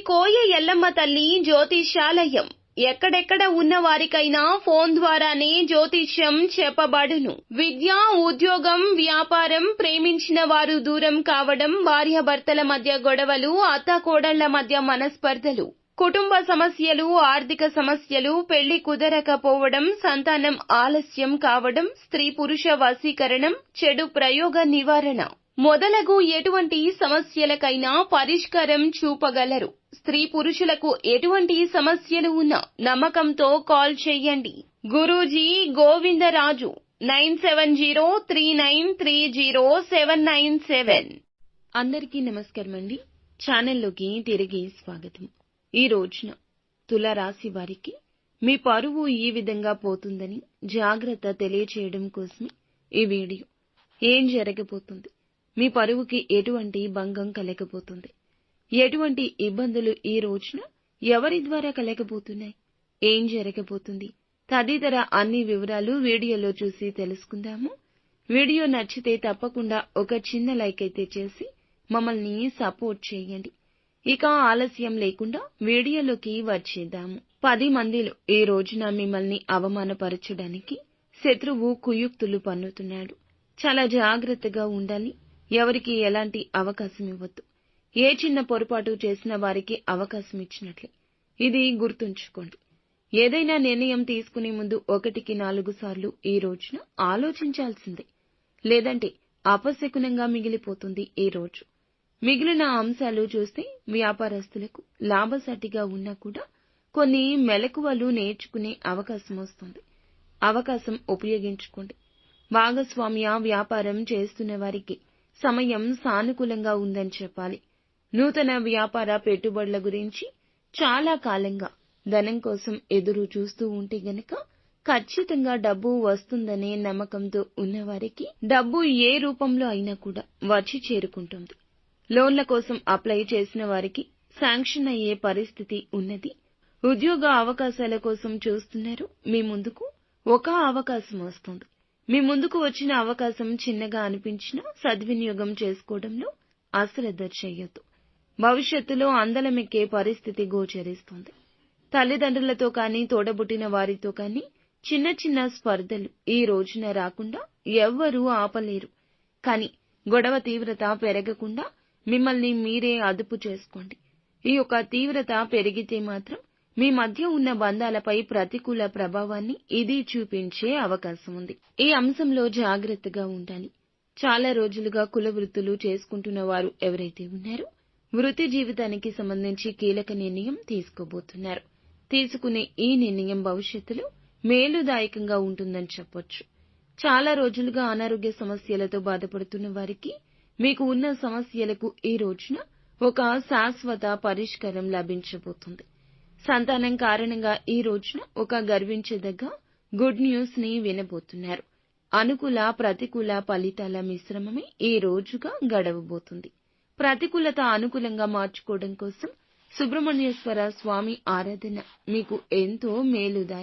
కోయ ఎల్లమ్మ తల్లి జ్యోతిష్యాలయం. ఎక్కడెక్కడ ఉన్న వారికైనా ఫోన్ ద్వారానే జ్యోతిష్యం చెప్పబడును. విద్య, ఉద్యోగం, వ్యాపారం, ప్రేమించిన వారు దూరం కావడం, భార్యాభర్తల మధ్య గొడవలు, అత్తాకోడళ్ల మధ్య మనస్పర్ధలు, కుటుంబ సమస్యలు, ఆర్థిక సమస్యలు, పెళ్లి కుదరకపోవడం, సంతానం ఆలస్యం కావడం, స్త్రీ పురుష వశీకరణం, చెడు ప్రయోగ నివారణ మొదలగు ఎటువంటి సమస్యలకైనా పరిష్కారం చూపగలరు. స్త్రీ పురుషులకు ఎటువంటి సమస్యలు ఉన్నా నమ్మకంతో కాల్ చేయండి. గురూజీ గోవిందరాజు 9703930797. అందరికీ నమస్కారం అండి. ఛానల్లోకి తిరిగి స్వాగతం. ఈ రోజున తులారాశి వారికి మీ పరువు ఈ విధంగా పోతుందని జాగ్రత్త తెలియచేయడం కోసమే ఈ వీడియో. ఏం జరగబోతుంది, మీ పరువుకి ఎటువంటి భంగం కలగబోతుంది, ఎటువంటి ఇబ్బందులు ఈ రోజున ఎవరి ద్వారా కలగబోతున్నాయి, ఏం జరగబోతుంది తదితర అన్ని వివరాలు వీడియోలో చూసి తెలుసుకుందాము. వీడియో నచ్చితే తప్పకుండా ఒక చిన్న లైక్ అయితే చేసి మమ్మల్ని సపోర్ట్ చేయండి. ఇక ఆలస్యం లేకుండా వీడియోలోకి వచ్చేద్దాము. 10 మందిలో ఈ రోజున మిమ్మల్ని అవమానపరచడానికి శత్రువు కుయుక్తులు పన్నుతున్నాడు. చాలా జాగ్రత్తగా ఉండాలి. ఎవరికి ఎలాంటి అవకాశం ఇవ్వద్దు. ఏ చిన్న పొరపాటు చేసిన వారికి అవకాశం ఇచ్చినట్లే. ఇది గుర్తుంచుకోండి. ఏదైనా నిర్ణయం తీసుకునే ముందు 1కి 4 సార్లు ఈ రోజున ఆలోచించాల్సిందే. లేదంటే అపశకునంగా మిగిలిపోతుంది ఈ రోజు. మిగిలిన అంశాలు చూస్తే వ్యాపారస్తులకు లాభసాటిగా ఉన్నా కూడా కొన్ని మెలకువలు నేర్చుకునే అవకాశం వస్తుంది. అవకాశం ఉపయోగించుకోండి. భాగస్వామ్య వ్యాపారం చేస్తున్న వారికి సమయం సానుకూలంగా ఉందని చెప్పాలి. నూతన వ్యాపార పెట్టుబడుల గురించి చాలా కాలంగా ధనం కోసం ఎదురు చూస్తూ ఉంటే గనక ఖచ్చితంగా డబ్బు వస్తుందనే నమ్మకంతో ఉన్నవారికి డబ్బు ఏ రూపంలో అయినా కూడా వచ్చి చేరుకుంటుంది. లోన్ల కోసం అప్లై చేసిన వారికి శాంక్షన్ అయ్యే పరిస్థితి ఉన్నది. ఉద్యోగ అవకాశాల కోసం చూస్తున్నారు. మీ ముందుకు ఒక అవకాశం వస్తుంది. మీ ముందుకు వచ్చిన అవకాశం చిన్నగా అనిపించినా సద్వినియోగం చేసుకోవడంలో అశ్రద్ధ చేయొద్దు. భవిష్యత్తులో అందలమెక్కే పరిస్థితి గోచరిస్తుంది. తల్లిదండ్రులతో కానీ తోడబుట్టిన వారితో కానీ చిన్న చిన్న స్పర్ధలు ఈ రోజున రాకుండా ఎవ్వరూ ఆపలేరు. కానీ గొడవ తీవ్రత పెరగకుండా మిమ్మల్ని మీరే అదుపు చేసుకోండి. ఈ యొక్క తీవ్రత పెరిగితే మాత్రం మీ మధ్య ఉన్న బంధాలపై ప్రతికూల ప్రభావాన్ని ఇది చూపించే అవకాశం ఉంది. ఈ అంశంలో జాగ్రత్తగా ఉండాలి. చాలా రోజులుగా కుల వృత్తులు చేసుకుంటున్న వారు ఎవరైతే ఉన్నారో వృత్తి జీవితానికి సంబంధించి కీలక నిర్ణయం తీసుకోబోతున్నారు. తీసుకునే ఈ నిర్ణయం భవిష్యత్తులో మేలుదాయకంగా ఉంటుందని చెప్పొచ్చు. చాలా రోజులుగా అనారోగ్య సమస్యలతో బాధపడుతున్న వారికి మీకు ఉన్న సమస్యలకు ఈ రోజున ఒక శాశ్వత పరిష్కారం లభించబోతుంది. సంతానం కారణంగా ఈ రోజున ఒక గర్వించదగ్గ గుడ్ న్యూస్ ని వినబోతున్నారు. అనుకూల ప్రతికూల ఫలితాల మిశ్రమమే ఈ రోజుగా గడవబోతుంది. ప్రతికూలత అనుకూలంగా మార్చుకోవడం కోసం సుబ్రహ్మణ్యేశ్వర స్వామి ఆరాధన మీకు ఎంతో మేలుదాయకం.